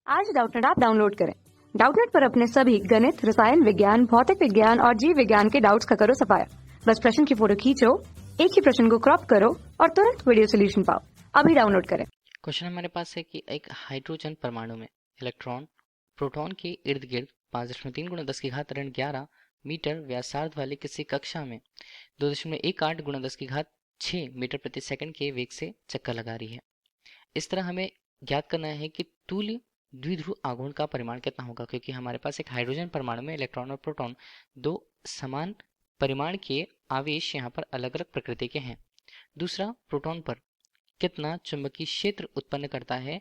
आज Doubtnut app download करें। Doubtnut पर अपने सभी गणित, रसायन विज्ञान, भौतिक विज्ञान और जीव विज्ञान के डाउट्स का करो सफाया। बस प्रश्न की फोटो खींचो, एक ही प्रश्न को क्रॉप करो और तुरंत वीडियो सोल्यूशन पाओ। अभी डाउनलोड करें। क्वेश्चन हमारे पास है कि एक हाइड्रोजन परमाणु में इलेक्ट्रॉन प्रोटॉन के इर्द गिर्द 5.3 × 10⁻11 मीटर व्यासार्ध वाली किसी कक्षा में 2.18 × 10⁶ मीटर प्रति सेकंड के वेग से चक्कर लगा रही है। इस तरह हमें ज्ञात करना है कि तुल्य द्विध्रुव आघूर्ण का परिमाण कितना होगा, क्योंकि हमारे पास एक हाइड्रोजन परमाणु में इलेक्ट्रॉन और प्रोटॉन दो समान परिमाण के आवेश यहाँ पर अलग अलग प्रकृति के हैं। दूसरा, प्रोटॉन पर कितना चुंबकीय क्षेत्र उत्पन्न करता है,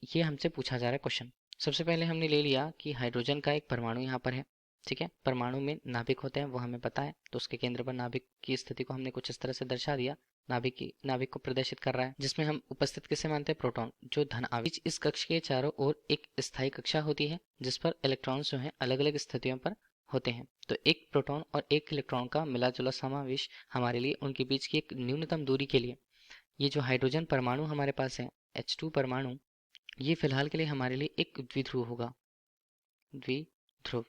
ये हमसे पूछा जा रहा है क्वेश्चन। सबसे पहले हमने ले लिया कि हाइड्रोजन का एक परमाणु यहाँ पर है, ठीक है। परमाणु में नाभिक होते हैं, वो हमें पता है, तो उसके केंद्र पर नाभिक की स्थिति को हमने कुछ इस तरह से दर्शा दिया। नाभिक को प्रदर्शित कर रहा है, जिसमें हम उपस्थित किसे मानते हैं, प्रोटॉन, जो धन आवेश। इस कक्ष के चारों ओर एक स्थायी कक्षा होती है जिस पर इलेक्ट्रॉन्स जो है अलग अलग स्थितियों पर होते हैं। तो एक प्रोटॉन और एक इलेक्ट्रॉन का मिला जुला समावेश हमारे लिए उनके बीच की एक न्यूनतम दूरी के लिए, ये जो हाइड्रोजन परमाणु हमारे पास है H2 परमाणु, ये फिलहाल के लिए हमारे लिए एक द्विध्रुव होगा, द्विध्रुव,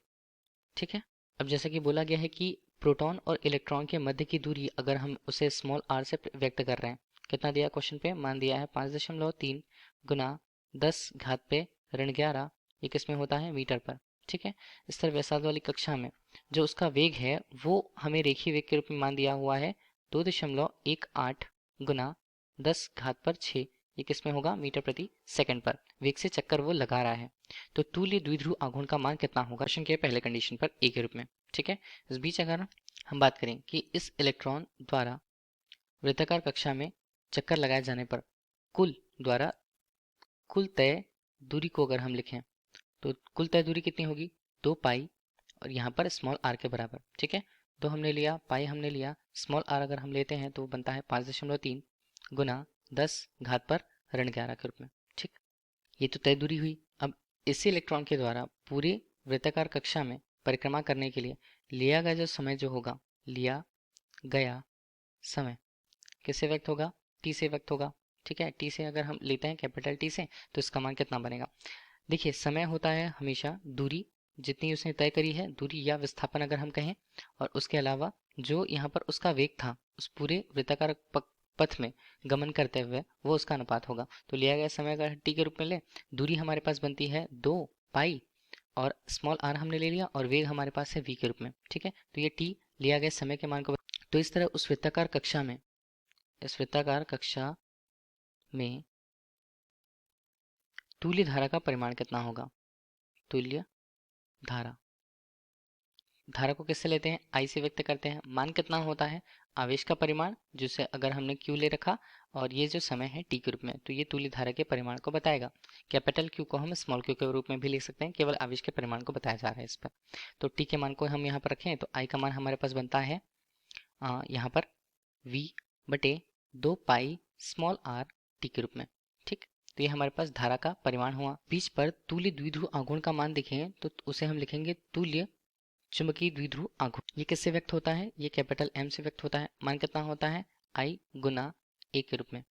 ठीक है। अब जैसा कि बोला गया है कि प्रोटॉन और इलेक्ट्रॉन के मध्य की दूरी अगर हम उसे स्मॉल r से व्यक्त कर रहे हैं, कितना दिया क्वेश्चन पे, मान दिया है 5.3 गुना 10⁻11, ये किसमें होता है, मीटर पर, ठीक है। इस तरह व्यासार्ध वाली कक्षा में जो उसका वेग है वो हमें रेखीय वेग के रूप में मान दिया हुआ है 2.18 गुना 10⁻6, ये किसमें होगा, मीटर प्रति सेकंड पर वेग से चक्कर वो लगा रहा है। तो तुल्य द्विध्रुव आघूर्ण का मान कितना होगा क्वेश्चन के पहले कंडीशन पर ए के रूप में, ठीक है। इस बीच अगर हम बात करें कि इस इलेक्ट्रॉन द्वारा वृत्ताकार कक्षा में चक्कर लगाए जाने पर कुल तय दूरी को अगर हम लिखें तो कुल तय दूरी कितनी होगी, 2 पाई, और यहाँ पर स्मॉल r के बराबर, ठीक है। तो हमने लिया पाई, हमने लिया स्मॉल r, अगर हम लेते हैं तो बनता है 5.3 गुना 10⁻11 के रूप में, ठीक। ये तो तय दूरी हुई। अब इसी इलेक्ट्रॉन के द्वारा पूरे वृत्ताकार कक्षा में परिक्रमा करने के लिए लिया गया जो समय जो होगा, लिया गया समय किससे व्यक्त होगा, टी से व्यक्त होगा, ठीक है। टी से अगर हम लेते हैं कैपिटल टी से, तो इसका मान कितना बनेगा। देखिए, समय होता है हमेशा दूरी जितनी उसने तय करी है, दूरी या विस्थापन अगर हम कहें, और उसके अलावा जो यहाँ पर उसका वेग था उस पूरे वृत्ताकार पथ में गमन करते हुए, वो उसका अनुपात होगा। तो लिया गया समय अगर टी के रूप में ले, दूरी हमारे पास बनती है 2 पाई, और स्मॉल r हमने ले लिया, और वेग हमारे पास है v के रूप में, ठीक है। तो ये t लिया गया समय के मान को, तो इस तरह उस वृत्ताकार कक्षा में, इस वृत्ताकार कक्षा में तुल्य धारा का परिमाण कितना होगा, तुल्य धारा, धारा को किससे लेते हैं, I से व्यक्त करते हैं। मान कितना होता है, आवेश का परिमाण, जिसे अगर हमने Q ले रखा, और ये जो समय है T के रूप में, तो ये तुल्य धारा के परिमाण को बताएगा। कैपिटल Q को हम स्मॉल q के रूप में भी लिख सकते हैं, केवल आवेश के परिमाण को बताया जा रहा है इस पर। तो T के मान को हम यहाँ पर रखें तो I का मान हमारे पास बनता है यहाँ पर V/2 pi small r T के रूप में, ठीक। तो ये हमारे पास धारा का परिमाण हुआ। बीच पर तुल्य द्विध्रुव आघूर्ण का मान देखें तो उसे हम लिखेंगे तुल्य चुंबकीय द्विध्रुव आघूर्ण। ये किससे व्यक्त होता है, ये कैपिटल M से व्यक्त होता है। मान कितना होता है, I गुना A के रूप में।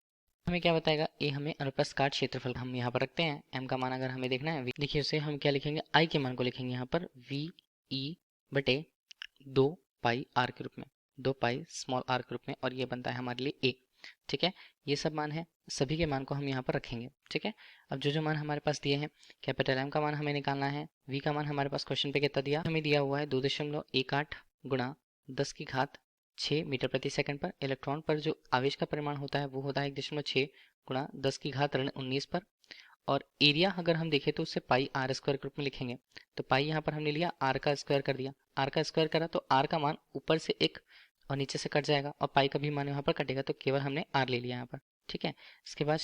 हमें क्या बताएगा, A हमें अनुप्रस्थ काट क्षेत्रफल हम यहाँ पर रखते हैं। M का मान अगर हमें देखना है, देखिए उसे हम क्या लिखेंगे, I के मान को लिखेंगे यहाँ पर VE/2 पाई R के रूप में, 2 पाई स्मॉल r के रूप में, और ये बनता है हमारे लिए A, ठीक है। ये सब मान है, सभी के मान को हम यहाँ पर रखेंगे, ठीक है। अब जो मान हमारे पास दिए हैं, कैपिटल M का मान हमें निकालना है, V का मान हमारे पास क्वेश्चन पे कितना दिया, हमें दिया हुआ है 2.18 गुणा 10⁻6 मीटर प्रति सेकंड पर। इलेक्ट्रॉन पर जो आवेश का परिमाण होता है वो होता है 1.6 गुणा 10⁻19 पर, और एरिया अगर हम देखें तो उससे पाई r स्क्वायर के रूप में लिखेंगे। तो पाई यहाँ पर हमने लिया, r का स्क्वायर कर दिया, r का स्क्वायर करा तो r का मान ऊपर से 1 और नीचे से कट जाएगा, और पाई का भी मान यहाँ पर कटेगा, तो केवल हमने r ले लिया यहाँ पर, ठीक है। इसके बाद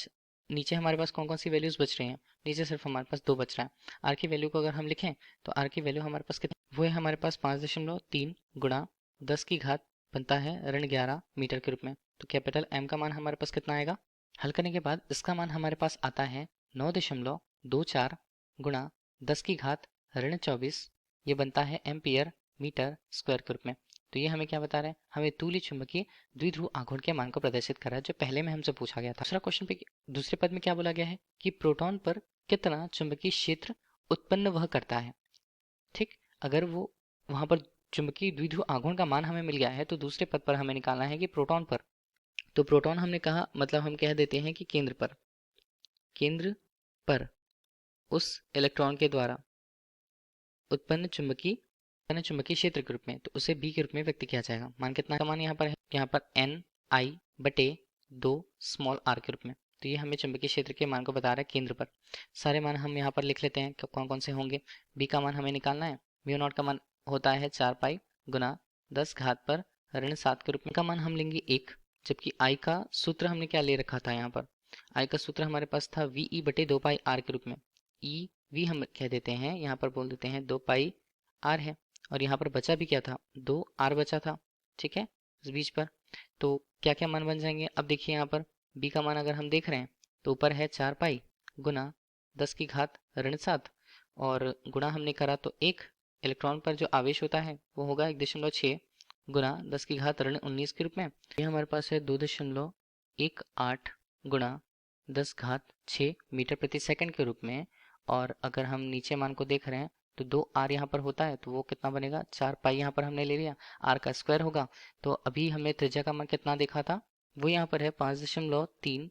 नीचे हमारे पास कौन कौन सी वैल्यूज बच रही हैं, नीचे सिर्फ हमारे पास 2 बच रहा है। r की वैल्यू को अगर हम लिखें तो r की वैल्यू हमारे पास कितनी, वो है हमारे पास 5.3 गुणा 10 बनता है ऋण 11 मीटर के रूप में। तो कैपिटल M का मान हमारे पास कितना आएगा, हल करने के बाद इसका मान हमारे पास आता है 9.24 गुणा 10⁻24, ये बनता है एम्पियर मीटर स्क्वायर के रूप में। तो ये हमें क्या बता रहा है, हमें तुल्य चुंबकीय द्विध्रुव आघूर्ण के मान को प्रदर्शित कर रहा है, जो पहले में हमसे पूछा गया था। दूसरा क्वेश्चन पे दूसरे पद में क्या बोला गया है कि प्रोटॉन पर कितना चुंबकीय क्षेत्र उत्पन्न वह करता है। ठीक, अगर वो वहां पर चुंबकीय द्विध्रुव आघूर्ण का मान हमें मिल गया है तो दूसरे पद पर हमें निकालना है कि प्रोटॉन पर, तो प्रोटॉन हमने कहा मतलब हम कह देते हैं कि केंद्र पर उस इलेक्ट्रॉन के द्वारा उत्पन्न चुंबकीय क्षेत्र के रूप में, तो उसे बी के रूप में व्यक्त किया जाएगा। मान कितना का मान यहाँ पर है, यहाँ पर एन आई बटे 2 स्मॉल आर के रूप में। तो ये हमें चुंबकीय क्षेत्र के मान को बता रहा है केंद्र पर। सारे मान हम यहाँ पर लिख लेते हैं कौन कौन से होंगे। बी का मान हमें निकालना है, म्यू नॉट का मान होता है 4 पाई गुना 10 घात पर ऋण 7 के रूप में। का मान हम लेंगे 1, जबकि आई का सूत्र हमने क्या ले रखा था, यहाँ पर आई का सूत्र हमारे पास था वी ई बटे 2 पाई आर के रूप में। ई वी हम कह देते हैं, यहाँ पर बोल देते हैं 2 पाई आर है, और यहाँ पर बचा भी क्या था, 2 आर बचा था। ठीक है, इस बीच पर तो क्या क्या मान बन जाएंगे। अब देखिए यहाँ पर बी का मान अगर हम देख रहे हैं तो ऊपर है 4 पाई गुना 10 की घात ऋण 7, और गुणा हमने करा तो एक इलेक्ट्रॉन पर जो आवेश होता है वो होगा 1.6 गुना 10 की घात ऋण 19 के रूप में। ये हमारे पास है 2.18 गुणा 10 घात 6 मीटर प्रति सेकंड के रूप में। और अगर हम नीचे मान को देख रहे हैं तो 2 आर यहाँ पर होता है, तो वो कितना बनेगा, 4 पाई यहाँ पर हमने ले लिया, आर का स्क्वायर होगा। तो अभी हमने त्रिज्या का मान कितना देखा था, वो यहाँ पर है 5.3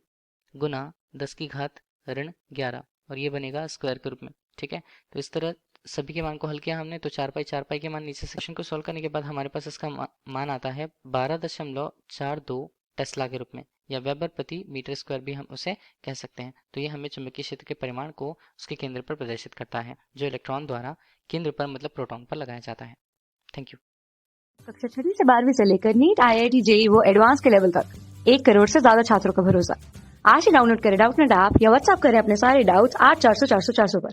गुना 10 की घात ऋण 11, और ये बनेगा स्क्वायर के रूप में। ठीक है, तो इस तरह सभी के मान को हल किया हमने, तो 4 पाई के मान नीचे सेक्शन को सॉल्व करने के बाद हमारे पास इसका मान आता है 12.42 टेस्ला के रूप में, या वेबर प्रति मीटर स्क्वायर भी हम उसे कह सकते हैं। तो ये हमें चुंबकीय क्षेत्र के परिमाण को उसके केंद्र पर प्रदर्शित करता है, जो इलेक्ट्रॉन द्वारा केंद्र पर मतलब प्रोटॉन पर लगाया जाता है। Thank you. कक्षा 6 से 12वीं से लेकर नीट, IIT, JEE वो एडवांस के लेवल तक 1 करोड़ से ज्यादा छात्रों का भरोसा। आज ही डाउनलोड करें डाउटनेट ऐप या व्हाट्सएप करें अपने सारे डाउट्स 8400 400 400 पर।